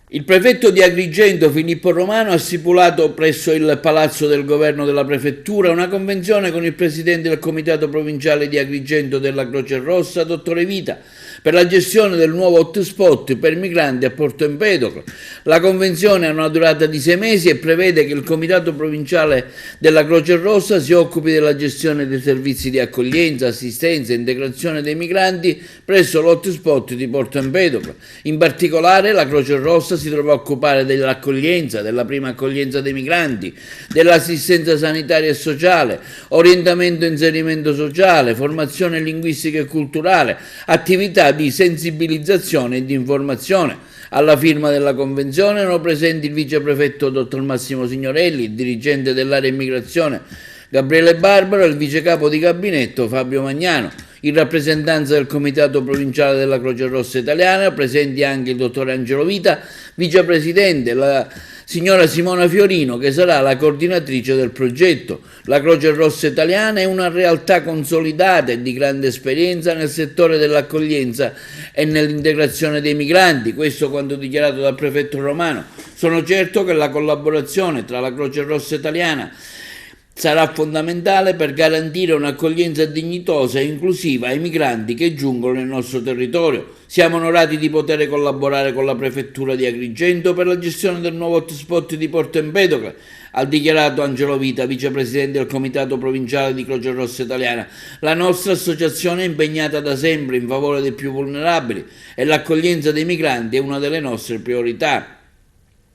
Il prefetto di Agrigento, Filippo Romano, ha stipulato presso il Palazzo del Governo della Prefettura una convenzione con il presidente del Comitato Provinciale di Agrigento della Croce Rossa, dottore Vita, per la gestione del nuovo hotspot per migranti a Porto Empedocle. La convenzione ha una durata di 6 mesi e prevede che il Comitato Provinciale della Croce Rossa si occupi della gestione dei servizi di accoglienza, assistenza e integrazione dei migranti presso l'hotspot di Porto Empedocle. In particolare la Croce Rossa si dovrà occupare dell'accoglienza, della prima accoglienza dei migranti, dell'assistenza sanitaria e sociale, orientamento e inserimento sociale, formazione linguistica e culturale, attività di sensibilizzazione e di informazione. Alla firma della convenzione erano presenti il viceprefetto dottor Massimo Signorelli, il dirigente dell'area immigrazione Gabriele Barbaro e il vicecapo di gabinetto Fabio Magnano. In rappresentanza del Comitato Provinciale della Croce Rossa Italiana, presenti anche il dottor Angelo Vita, vicepresidente, la signora Simona Fiorino, che sarà la coordinatrice del progetto. La Croce Rossa Italiana è una realtà consolidata e di grande esperienza nel settore dell'accoglienza e nell'integrazione dei migranti, questo quanto dichiarato dal prefetto Romano. Sono certo che la collaborazione tra la Croce Rossa Italiana sarà fondamentale per garantire un'accoglienza dignitosa e inclusiva ai migranti che giungono nel nostro territorio. Siamo onorati di poter collaborare con la Prefettura di Agrigento per la gestione del nuovo hotspot di Porto Empedocle, ha dichiarato Angelo Vita, vicepresidente del Comitato Provinciale di Croce Rossa Italiana. La nostra associazione è impegnata da sempre in favore dei più vulnerabili e l'accoglienza dei migranti è una delle nostre priorità.